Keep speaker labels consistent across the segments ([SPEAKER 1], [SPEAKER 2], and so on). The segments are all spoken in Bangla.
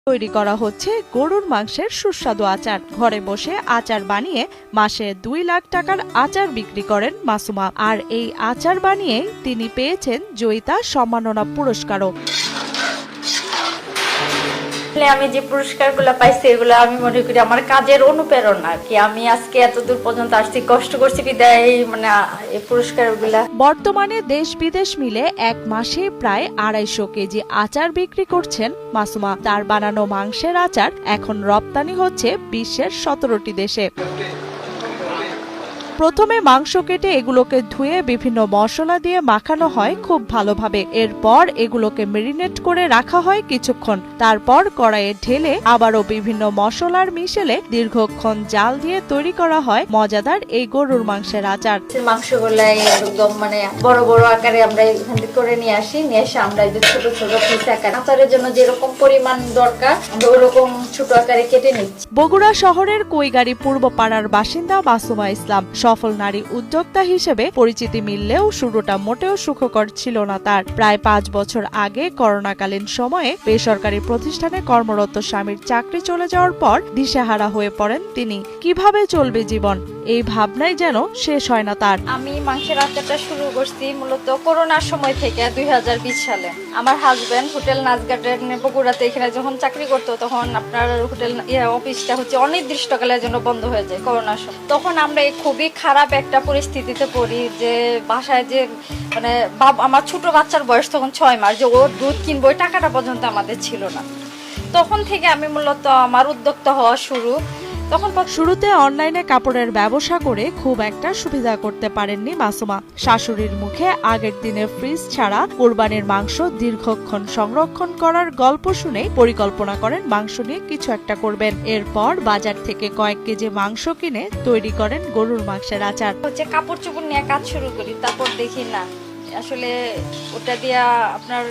[SPEAKER 1] তৈরি করা হচ্ছে গরুর মাংসের সুস্বাদু আচার। ঘরে বসে আচার বানিয়ে মাসে 2 লাখ টাকার আচার বিক্রি করেন মাসুমা। আর এই আচার বানিয়ে তিনি পেয়েছেন জয়িতা সম্মাননা পুরস্কারও।
[SPEAKER 2] আমি যে পুরস্কারগুলো পাইছি এগুলো আমি মনে করি আমার কাজের অনুপ্রেরণা কি আমি আজকে এতদূর পর্যন্ত আসছি, কষ্ট করছি বিদায় এই পুরস্কারগুলা।
[SPEAKER 1] বর্তমানে দেশ বিদেশ মিলে এক মাসে প্রায় 250 কেজি আচার বিক্রি করছেন মাসুমা। তার বানানো মাংসের আচার এখন রপ্তানি হচ্ছে বিশ্বের 17টি দেশে। প্রথমে মাংস কেটে এগুলোকে ধুয়ে বিভিন্ন মশলা দিয়ে মাখানো হয় খুব ভালোভাবে। এরপর এগুলোকে মেরিনেট করে রাখা হয় কিছুক্ষণ। তারপর কড়াইয়ে ঢেলে আবারও বিভিন্ন মশলার মিশেলে দীর্ঘক্ষণ জাল দিয়ে তৈরি করা হয় মজাদার এই গরুর মাংসের আচার।
[SPEAKER 2] মাংসগুলো একদম বড় বড় আকারে আমরা এখান থেকে করে নিয়ে এসে আমরা এই যে ছোট ছোট পিস আকারে আচারের জন্য যেরকম পরিমাণ দরকার আমরা ওরকম ছোট আকারে কেটে নিচ্ছি।
[SPEAKER 1] বগুড়া শহরের কৈগারী পূর্বপাড়ার বাসিন্দা মাসুমা ইসলাম সফল নারী উদ্যোক্তা হিসেবে পরিচিতি মিললেও শুরুটা মোটেও সুখকর ছিল না তার। প্রায় 5 বছর আগে করোনাকালীন সময়ে বেসরকারি প্রতিষ্ঠানে কর্মরত স্বামীর চাকরি চলে যাওয়ার পর দিশেহারা হয়ে পড়েন তিনি। কিভাবে চলবে জীবন, এই ভাবনাই যেন শেষ হয় না তার।
[SPEAKER 2] আমি মাংসের আচারটা শুরু করছি মূলত করোনার সময় থেকে 2020 সালে। আমার হাজবেন্ড হোটেল নাজগাটের বগুড়াতে এখানে যখন চাকরি করতো তখন আপনার হোটেল অফিসটা হচ্ছে অনির্দিষ্টকালের জন্য বন্ধ হয়ে যায় করোনার সময়। তখন আমরা খুবই খারাপ একটা পরিস্থিতিতে পড়ি যে বাসায় যে আমার ছোট বাচ্চার বয়স তখন 6 মাস, যে ওর দুধ কিনবো ওই টাকাটা পর্যন্ত আমাদের ছিল না। তখন থেকে আমি মূলত আমার উদ্যোক্তা হওয়া শুরু।
[SPEAKER 1] শুরুতে অনলাইনে কাপড়ের ব্যবসা করে খুব একটা সুবিধা করতে পারেননি মাসুমা। শাশুড়ির মুখে আগের দিনের ফ্রিজ ছাড়া কোরবানির মাংস দীর্ঘক্ষণ সংরক্ষণ করার গল্প শুনে পরিকল্পনা করেন মাংস নিয়ে কিছু একটা করবেন। এরপর বাজার থেকে কয়েক কেজি মাংস কিনে তৈরি করেন গরুর মাংসের আচার।
[SPEAKER 2] কাপড় চোপড় নিয়ে কাজ শুরু করি, তারপর দেখি না আসলে ওটা দিয়া আপনার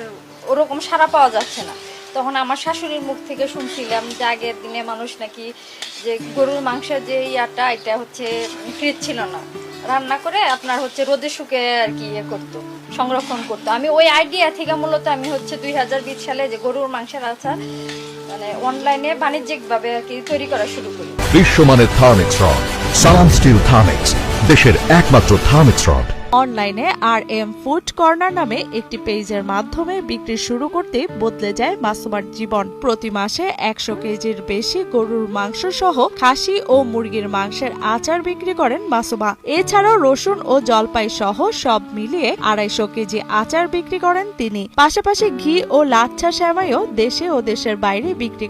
[SPEAKER 2] ওরকম সাড়া পাওয়া যাচ্ছে না। তখন আমার শাশুড়ির মুখ থেকে শুনছিলাম যে আগের দিনে মানুষ নাকি যে গরুর মাংসের যে এটা হচ্ছে ফ্রিজ ছিল না, রান্না করে আপনার হচ্ছে রোদে শুকে আর কি করতো, সংরক্ষণ করতো। আমি ওই আইডিয়া থেকে মূলত আমি হচ্ছে 2020 সালে যে গরুর মাংসের আচার অনলাইনে বাণিজ্যিকভাবে আর কি তৈরি করা শুরু করি।
[SPEAKER 3] বিশ্বমানের থার্মিক্স রড, সালাম স্টিল থার্মিক্স, দেশের একমাত্র থার্মিক্স রড।
[SPEAKER 1] অনলাইনে RM ফুড কর্নার নামে একটি পেজের মাধ্যমে বিক্রি শুরু করতে বদলে যায় মাসুমার জীবন। প্রতি মাসে 100 কেজির বেশি গরুর মাংস সহ খাসি ও মুরগির মাংসের আচার বিক্রি করেন মাসুমা। এছাড়াও রসুন ও জলপাই সহ সব মিলিয়ে 250 কেজি আচার বিক্রি করেন তিনি। পাশাপাশি ঘি ও লাচ্ছা সেমাইও দেশে ও দেশের বাইরে বিক্রি